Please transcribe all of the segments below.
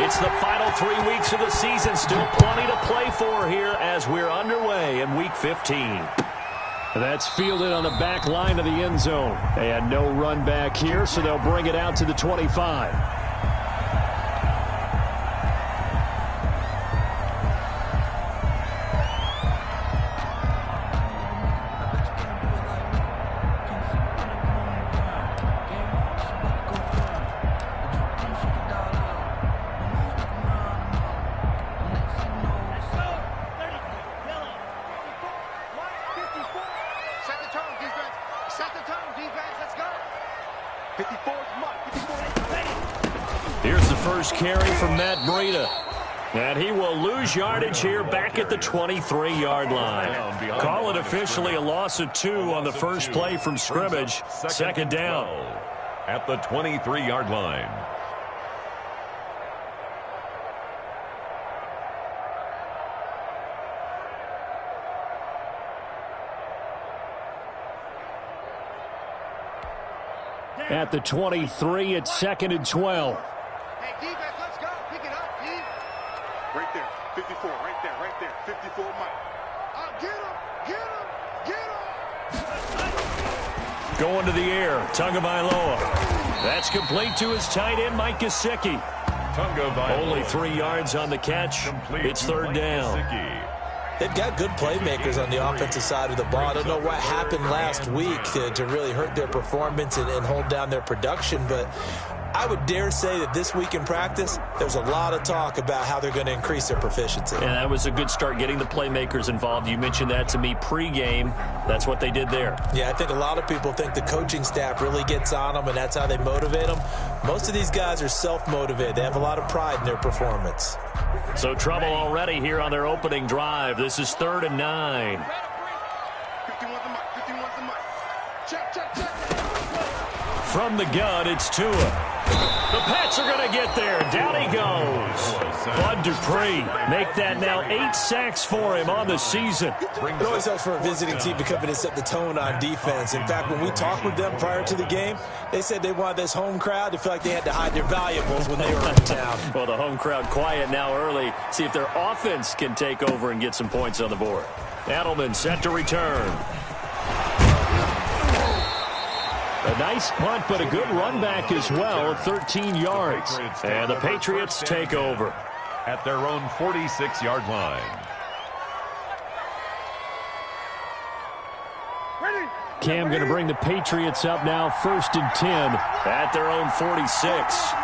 It's the final 3 weeks of the season. Still plenty to play for here as we're underway in Week 15. That's fielded on the back line of the end zone. And no run back here, so they'll bring it out to the 25. Here's the first carry from Matt Breida. And he will lose yardage here back at the 23-yard line. Call it officially a loss of 2 on the first play from scrimmage. Second down. At the 23-yard line. At the 23, it's 2nd and 12. Hey, defense, let's go. Pick it up, D. Right there. 54, right there. 54, Mike. Get him. Going to the air, Tagovailoa. That's complete to his tight end, Mike Gesicki. Only 3 yards on the catch. It's third down. They've got good playmakers on the offensive side of the ball. I don't know what happened last week to really hurt their performance and hold down their production, but I would dare say that this week in practice, there's a lot of talk about how they're going to increase their proficiency. And that was a good start getting the playmakers involved. You mentioned that to me pregame. That's what they did there. Yeah, I think a lot of people think the coaching staff really gets on them, and that's how they motivate them. Most of these guys are self-motivated. They have a lot of pride in their performance. So trouble already here on their opening drive. This is 3rd and 9. 51's the mic. Check. From the gun, it's Tua. The Pats are going to get there. Down he goes. Bud Dupree make that now 8 sacks for him on the season. It always helps for a visiting team to come in and set the tone on defense. In fact, when we talked with them prior to the game, they said they wanted this home crowd to feel like they had to hide their valuables when they were in town. Well, the home crowd quiet now early. See if their offense can take over and get some points on the board. Edelman set to return. A nice punt, but a good run back as well, 13 yards. And the Patriots take over. At their own 46-yard line. Cam going to bring the Patriots up now, 1st and 10. At their own 46.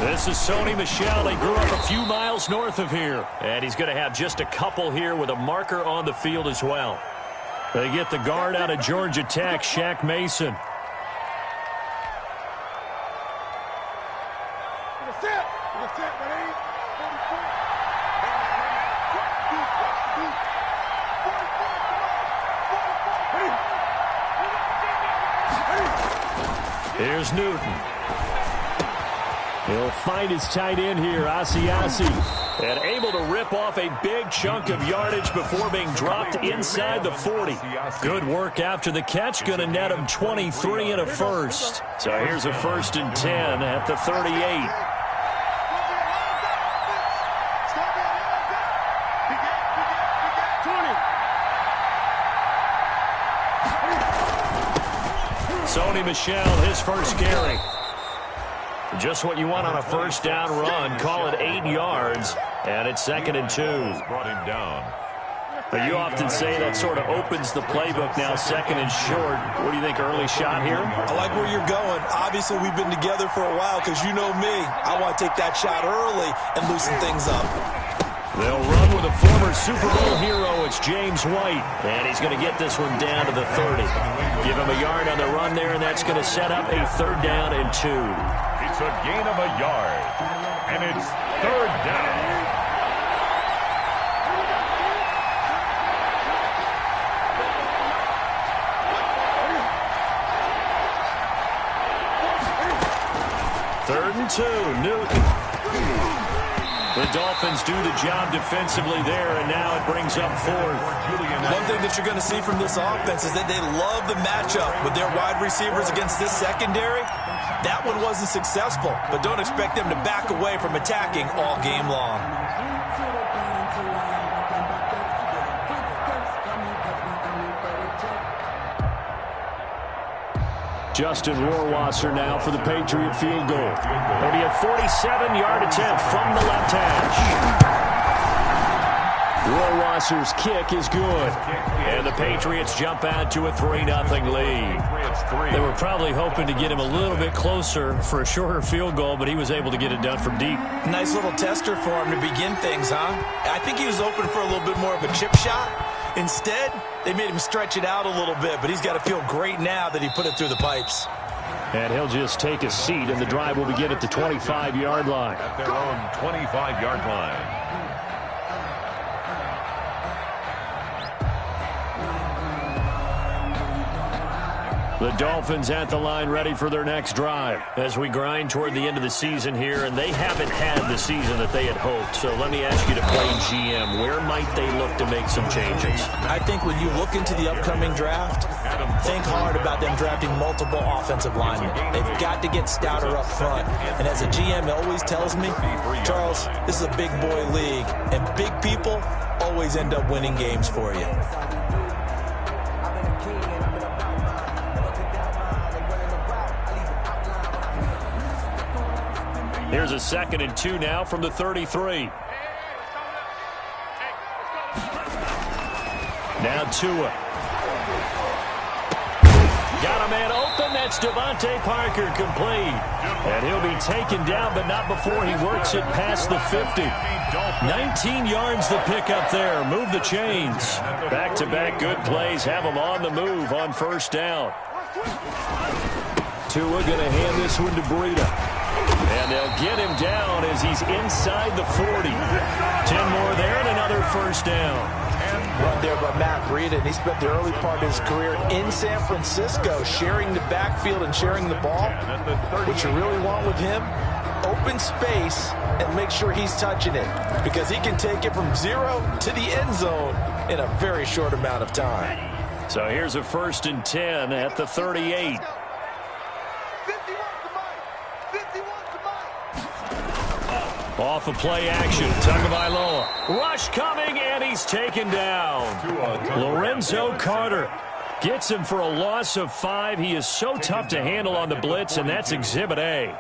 This is Sony Michel. He grew up a few miles north of here. And he's going to have just a couple here with a marker on the field as well. They get the guard out of Georgia Tech, Shaq Mason. Here's Newton. He'll find his tight end here, Asiasi. And able to rip off a big chunk of yardage before being dropped inside the 40. Good work after the catch. Going to net him 23 and a first. So here's a 1st and 10 at the 38. Sony Michel, his first carry. Just what you want on a first down run. Call it 8 yards, and it's 2nd and 2. Brought him down. But you often say that sort of opens the playbook now, 2nd and short. What do you think, early shot here? I like where you're going. Obviously, we've been together for a while because you know me. I want to take that shot early and loosen things up. They'll run with a former Super Bowl hero. It's James White. And he's going to get this one down to the 30. Give him a yard on the run there, and that's going to set up a 3rd down and 2. It's a gain of a yard. And it's 3rd down. Third and 2, Newton. The Dolphins do the job defensively there, and now it brings up fourth. One thing that you're going to see from this offense is that they love the matchup with their wide receivers against this secondary. That one wasn't successful, but don't expect them to back away from attacking all game long. Justin Rohrwasser now for the Patriot field goal. It'll be a 47-yard attempt from the left hash. Rohrwasser's kick is good. And the Patriots jump out to a 3-0 lead. They were probably hoping to get him a little bit closer for a shorter field goal, but he was able to get it done from deep. Nice little tester for him to begin things, huh? I think he was open for a little bit more of a chip shot. Instead, they made him stretch it out a little bit, but he's got to feel great now that he put it through the pipes. And he'll just take a seat, and the drive will begin at the 25-yard line. At their own 25-yard line. The Dolphins at the line ready for their next drive as we grind toward the end of the season here, and they haven't had the season that they had hoped. So let me ask you to play GM. Where might they look to make some changes? I think when you look into the upcoming draft, think hard about them drafting multiple offensive linemen. They've got to get stouter up front. And as a GM always tells me, Charles, this is a big boy league, and big people always end up winning games for you. Here's a 2nd and 2 now from the 33. Now Tua. Got a man open. That's Devontae Parker complete. And he'll be taken down, but not before he works it past the 50. 19 yards the pickup there. Move the chains. Back-to-back good plays. Have them on the move on first down. Tua going to hand this one to Breida. And they'll get him down as he's inside the 40. 10 more there and another first down. Run there by Matt Breida, and he spent the early part of his career in San Francisco sharing the backfield and sharing the ball. What you really want with him, open space and make sure he's touching it, because he can take it from 0 to the end zone in a very short amount of time. So here's a 1st and 10 at the 38. Off of play action. Tagovailoa. Rush coming, and he's taken down. Lorenzo Carter gets him for a loss of 5. He is so tough to handle on the blitz, and that's Exhibit A.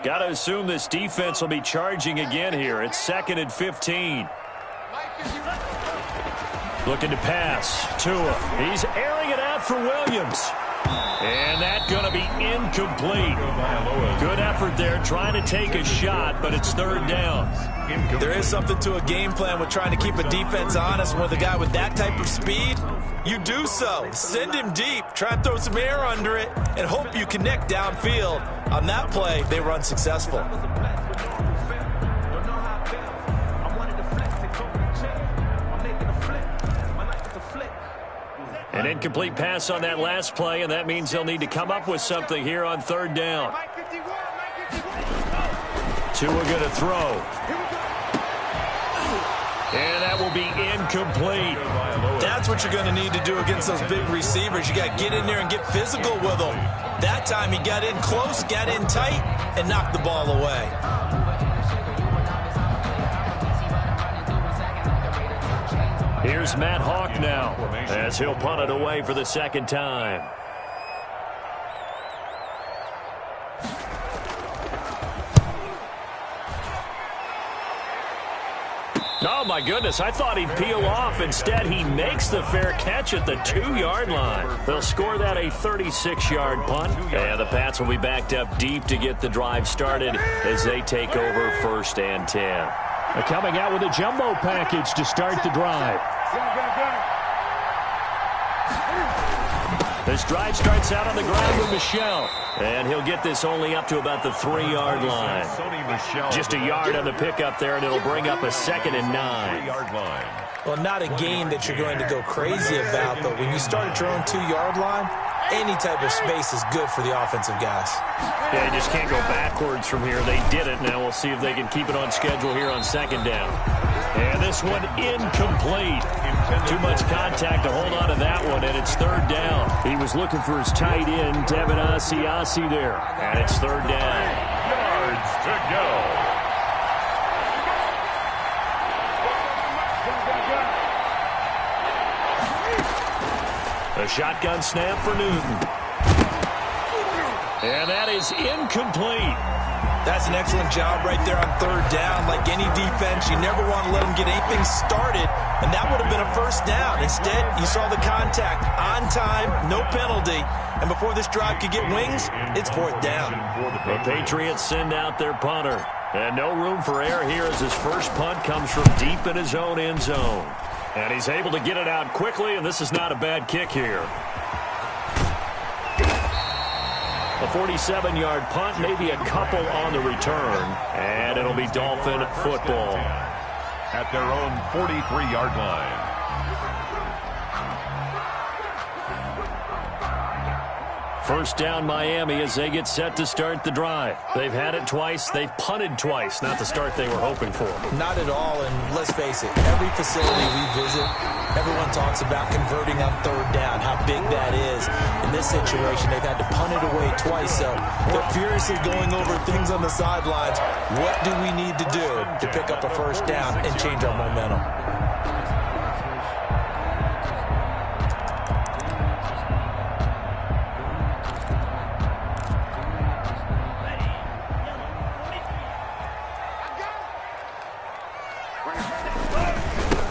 Got to assume this defense will be charging again here. It's 2nd and 15. Looking to pass. Tua. He's airing it out for Williams. And that's going to be incomplete. Good effort there, trying to take a shot, but it's 3rd down. There is something to a game plan with trying to keep a defense honest. With a guy with that type of speed, you do so. Send him deep. Try and throw some air under it and hope you connect downfield. On that play, they were unsuccessful. An incomplete pass on that last play, and that means they'll need to come up with something here on 3rd down. Tua going to throw. And that will be incomplete. That's what you're going to need to do against those big receivers. You got to get in there and get physical with them. That time he got in close, got in tight, and knocked the ball away. Here's Matt Hawk now as he'll punt it away for the 2nd time. Oh, my goodness. I thought he'd peel off. Instead, he makes the fair catch at the 2-yard line. They'll score that a 36-yard punt. And the Pats will be backed up deep to get the drive started as they take over 1st and 10. Coming out with a jumbo package to start the drive. This drive starts out on the ground with Michel. And he'll get this only up to about the 3-yard line. Just a yard on the pickup there, and it'll bring up a 2nd and 9. Well, not a gain that you're going to go crazy about, but when you start at your own 2-yard line, any type of space is good for the offensive guys. Yeah, you just can't go backwards from here. They did it. Now we'll see if they can keep it on schedule here on second down. And this one incomplete. Too much contact to hold on to that one, and it's third down. He was looking for his tight end, Devin Asiasi there. And it's third down. Yards to go. A shotgun snap for Newton. And that is incomplete. That's an excellent job right there on third down. Like any defense, you never want to let them get anything started, and that would have been a first down. Instead, you saw the contact on time, no penalty, and before this drive could get wings, it's fourth down. The Patriots send out their punter. And no room for error here as his first punt comes from deep in his own end zone. And he's able to get it out quickly, and this is not a bad kick here. A 47-yard punt, maybe a couple on the return, and it'll be Dolphin football. At their own 43-yard line. First down Miami as they get set to start the drive. They've had it twice. They've punted twice. Not the start they were hoping for. Not at all, and let's face it, every facility we visit, everyone talks about converting on third down, how big that is. In this situation, they've had to punt it away twice, so they're furiously going over things on the sidelines. What do we need to do to pick up a first down and change our momentum?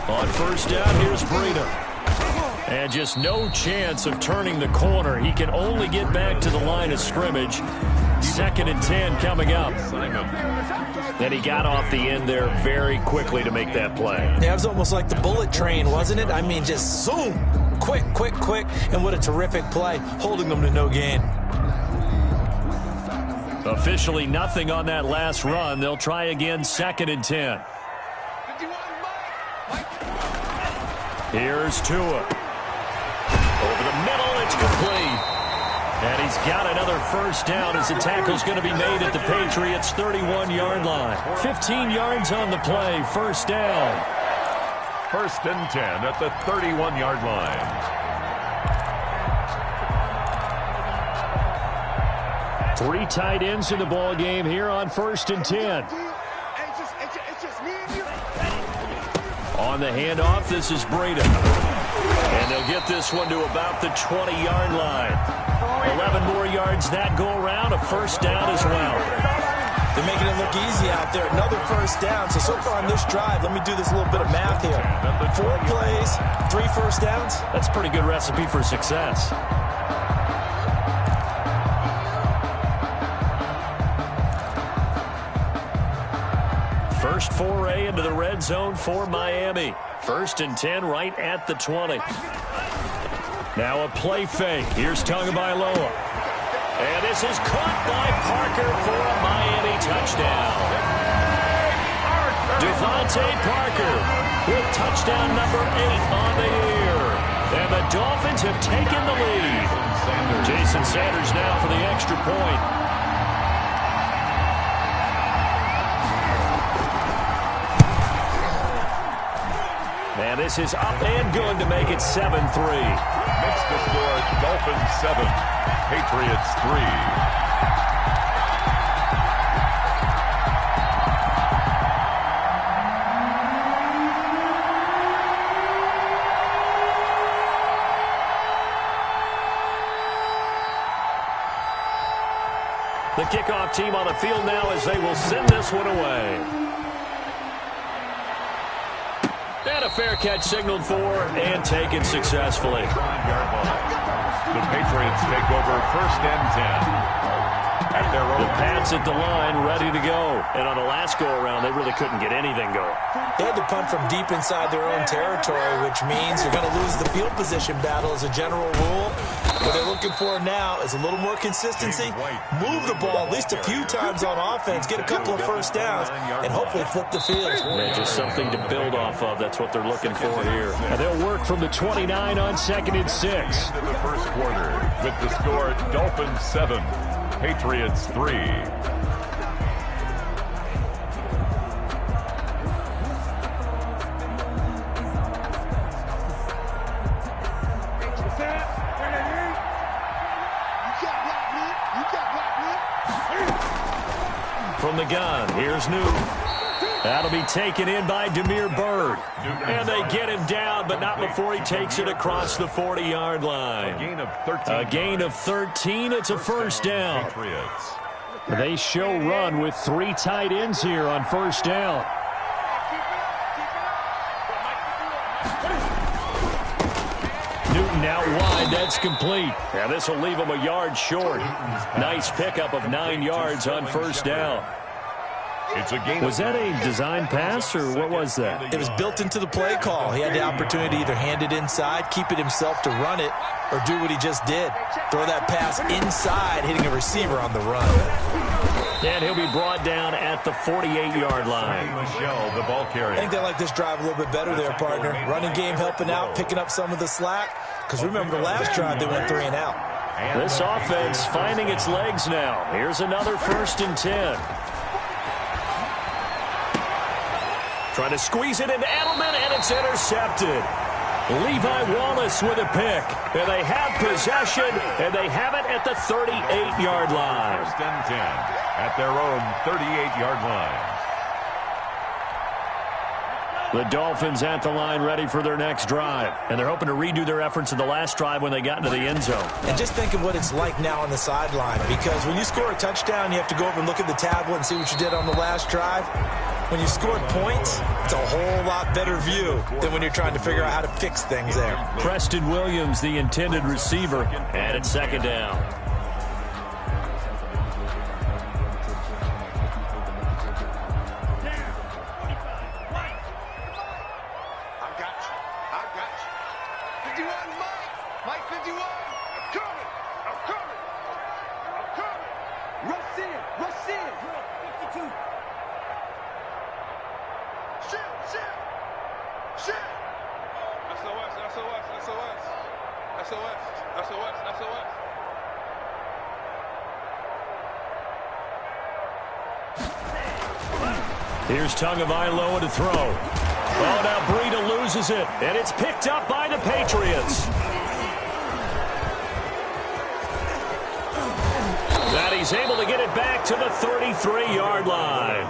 On first down, here's Breida. And just no chance of turning the corner. He can only get back to the line of scrimmage. Second and 10 coming up. And he got off the end there very quickly to make that play. Yeah, it was almost like the bullet train, wasn't it? I mean, just zoom. Quick, quick, quick. And what a terrific play, holding them to no gain. Officially nothing on that last run. They'll try again, second and 10. Here's Tua. Over the middle, it's complete. And he's got another first down as the tackle's going to be made at the Patriots' 31-yard line. 15 yards on the play, first down. First and 10 at the 31-yard line. Three tight ends in the ball game here on first and 10. On the handoff, this is Breida. And they'll get this one to about the 20-yard line. 11 more yards that go around, a first down as well. They're making it look easy out there. Another first down. So far on this drive, let me do this little bit of math here. 4 plays, 3 first downs. That's a pretty good recipe for success. First foray into the red zone for Miami. First and 10 right at the 20. Now a play fake. Here's Tagovailoa. And this is caught by Parker for a Miami touchdown. Devontae Parker with touchdown number 8 on the year. And the Dolphins have taken the lead. Jason Sanders now for the extra point. And this is up and good to make it 7-3. Makes the score Dolphins 7, Patriots 3. The kickoff team on the field now as they will send this one away. And a fair catch signaled for and taken successfully. The Patriots take over first and 10. At their own. The Pats at the line, ready to go. And on the last go-around, they really couldn't get anything going. They had to punt from deep inside their own territory, which means you're going to lose the field position battle as a general rule. What they're looking for now is a little more consistency, move the ball at least a few times on offense, get a couple of first downs, and hopefully flip the field. Yeah, just something to build off of. That's what they're looking for here. And they'll work from the 29 on 2nd and 6. Into the first quarter with the score Dolphins 7, Patriots 3. From the gun, here's Newton. That'll be taken in by Damiere Byrd. And they get him down, but not before he takes it across the 40-yard line. A gain of 13. It's a first down. They show run with 3 tight ends here on first down. Newton out wide. That's complete. Yeah, this will leave him a yard short. Nice pickup of 9 yards on first down. Was that a design pass, or what was that? It was built into the play call. He had the opportunity to either hand it inside, keep it himself to run it, or do what he just did. Throw that pass inside, hitting a receiver on the run. And he'll be brought down at the 48-yard line. Michelle, the ball carrier. I think they like this drive a little bit better there, partner. Running game helping out, picking up some of the slack. Because remember, the last drive they went 3 and out. This offense finding its legs now. Here's another 1st and 10. Trying to squeeze it into Edelman, and it's intercepted. Levi Wallace with a pick. And they have possession, and they have it at the 38-yard line. 1st and 10 at their own 38-yard line. The Dolphins at the line ready for their next drive. And they're hoping to redo their efforts in the last drive when they got into the end zone. And just think of what it's like now on the sideline. Because when you score a touchdown, you have to go over and look at the tablet and see what you did on the last drive. When you scored points, it's a whole lot better view than when you're trying to figure out how to fix things there. Preston Williams, the intended receiver, and it's 2nd down. Here's Tagovailoa to throw. Oh, now Breida loses it, and it's picked up by the Patriots. That he's able to get it back to the 33-yard line.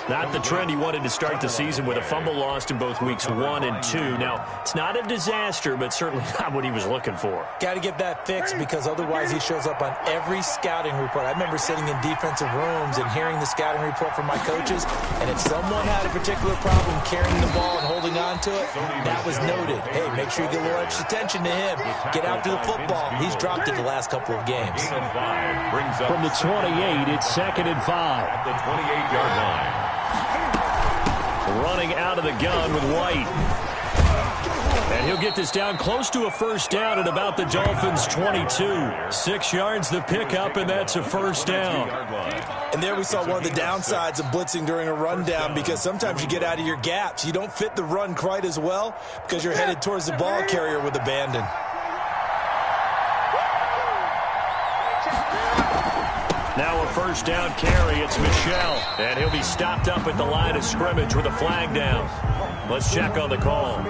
Not the trend he wanted to start the season with a fumble lost in both weeks 1 and 2. Now, it's not a disaster, but certainly not what he was looking for. Got to get that fixed because otherwise he shows up on every scouting report. I remember sitting in defensive rooms and hearing the scouting report from my coaches, and if someone had a particular problem carrying the ball and holding on to it, that was noted. Hey, make sure you get a little extra attention to him. Get after the football. He's dropped it the last couple of games. From the 28, it's 2nd and 5. At the 28-yard line. Running out of the gun with White. And he'll get this down close to a first down at about the Dolphins' 22. 6 yards the pickup, and that's a first down. And there we saw one of the downsides of blitzing during a rundown because sometimes you get out of your gaps. You don't fit the run quite as well because you're headed towards the ball carrier with abandon. Now a first down carry. It's Michelle. And he'll be stopped up at the line of scrimmage with a flag down. Let's check on the call.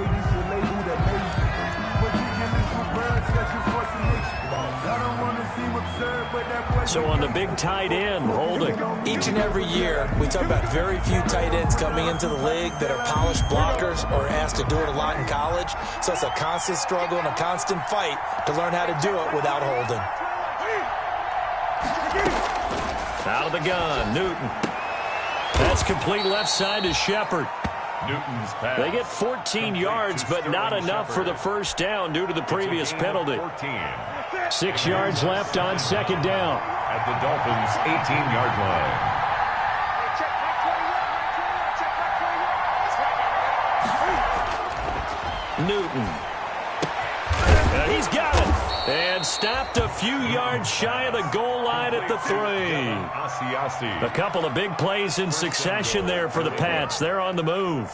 So on the big tight end, holding. Each and every year, we talk about very few tight ends coming into the league that are polished blockers or asked to do it a lot in college. So it's a constant struggle and a constant fight to learn how to do it without holding. Out of the gun, Newton. That's complete left side to Shepard. Newton's pass. They get 14 yards, but not enough for the first down due to the previous penalty. 6 yards left on 2nd down. At the Dolphins' 18-yard line. Newton. And he's got it. And stopped a few yards shy of the goal line at the 3. A couple of big plays in succession there for the Pats. They're on the move.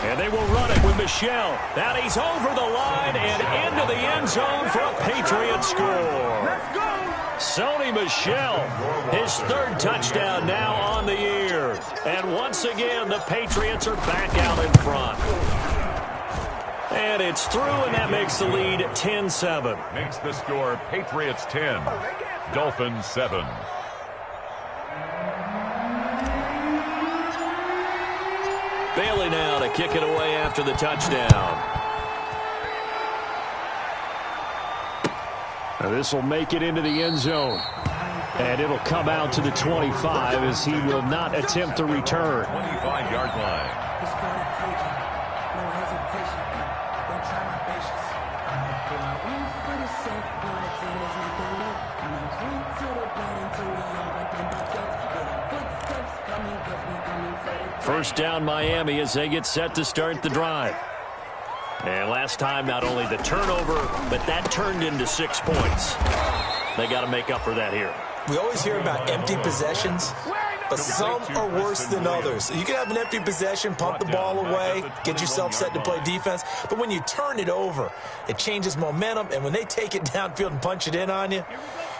And they will run it with Michel. Now he's over the line and into the end zone for a Patriot score. Sony Michel, his 3rd touchdown now on the year. And once again, the Patriots are back out in front. And it's through, and that makes the lead 10-7. Makes the score Patriots 10, Dolphins 7. Bailey now to kick it away after the touchdown. This will make it into the end zone. And it'll come out to the 25 as he will not attempt to return. 25-yard line. First down Miami as they get set to start the drive. And last time, not only the turnover, but that turned into 6 points. They got to make up for that here. We always hear about empty possessions, but some are worse than others. You can have an empty possession, pump the ball away, get yourself set to play defense, but when you turn it over, it changes momentum, and when they take it downfield and punch it in on you,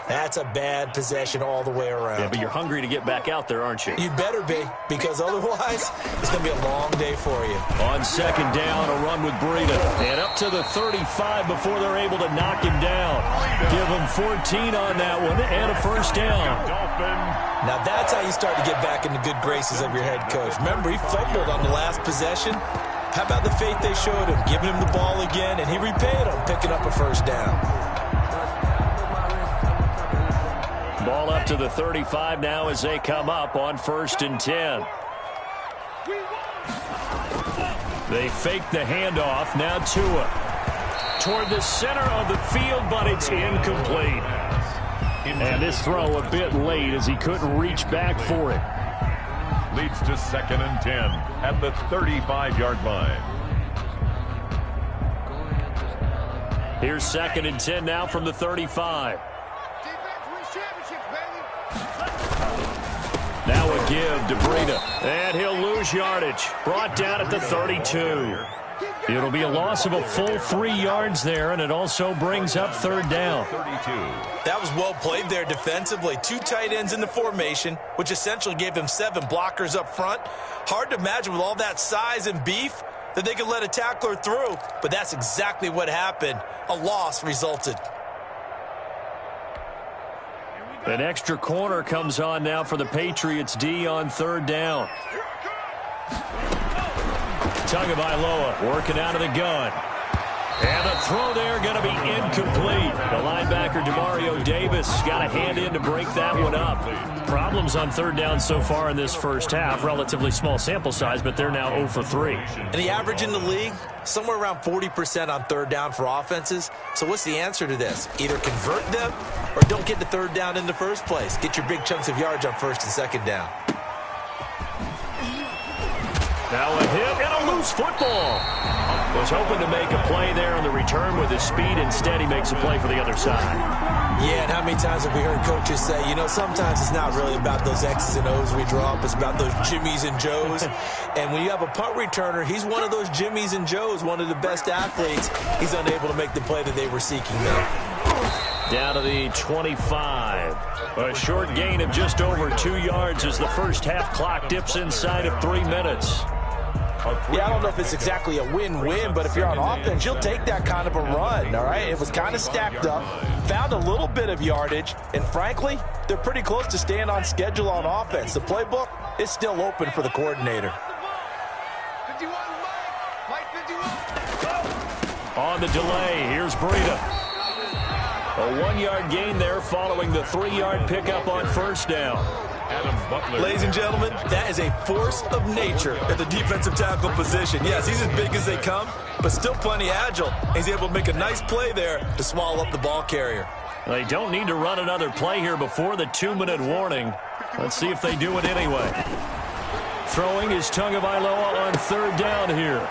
that's a bad possession all the way around. Yeah, but you're hungry to get back out there, aren't you? You better be, because otherwise, it's going to be a long day for you. On second down, a run with Breida. And up to the 35 before they're able to knock him down. Give him 14 on that one and a first down. Now that's how you start to get back in the good graces of your head coach. Remember, he fumbled on the last possession. How about the faith they showed him, giving him the ball again, and he repaid him, picking up a first down. Ball up to the 35 now as they come up on 1st and 10. They fake the handoff. Now Tua toward the center of the field, but it's incomplete. And this throw a bit late as he couldn't reach back for it. Leads to 2nd and 10 at the 35-yard line. Here's 2nd and 10 now from the 35. Now a give to Breida, and he'll lose yardage. Brought down at the 32. It'll be a loss of a full 3 yards there, and it also brings up 3rd down. 32. That was well played there defensively. 2 tight ends in the formation, which essentially gave him 7 blockers up front. Hard to imagine with all that size and beef that they could let a tackler through, but that's exactly what happened. A loss resulted. An extra corner comes on now for the Patriots D on 3rd down. Tagovailoa working out of the gun. And the throw there going to be incomplete. The linebacker, Demario Davis, got a hand in to break that one up. Problems on 3rd down so far in this first half. Relatively small sample size, but they're now 0 for 3. And the average in the league, somewhere around 40% on 3rd down for offenses. So what's the answer to this? Either convert them or don't get the 3rd down in the first place. Get your big chunks of yards on 1st and 2nd down. Now a hit and a loose football. Was hoping to make a play there on the return with his speed. Instead, he makes a play for the other side. Yeah, and how many times have we heard coaches say, you know, sometimes it's not really about those X's and O's we draw up. It's about those Jimmies and Joes. And when you have a punt returner, he's one of those Jimmies and Joes, one of the best athletes. He's unable to make the play that they were seeking there. Down to the 25. A short gain of just over 2 yards as the first half clock dips inside of 3 minutes. Yeah, I don't know if it's exactly a win-win, but if you're on offense, you'll take that kind of a run, all right? It was kind of stacked up, found a little bit of yardage, and frankly, they're pretty close to staying on schedule on offense. The playbook is still open for the coordinator. On the delay, here's Breida. A 1-yard gain there following the 3-yard pickup on 1st down. Ladies and gentlemen, that is a force of nature at the defensive tackle position. Yes, he's as big as they come, but still plenty agile. He's able to make a nice play there to swallow up the ball carrier. They don't need to run another play here before the 2-minute warning. Let's see if they do it anyway. Throwing is Tagovailoa on 3rd down here.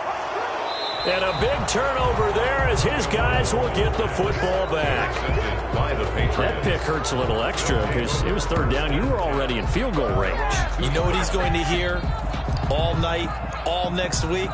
And a big turnover there as his guys will get the football back. That pick hurts a little extra because it was 3rd down. You were already in field goal range. You know what he's going to hear all night, all next week?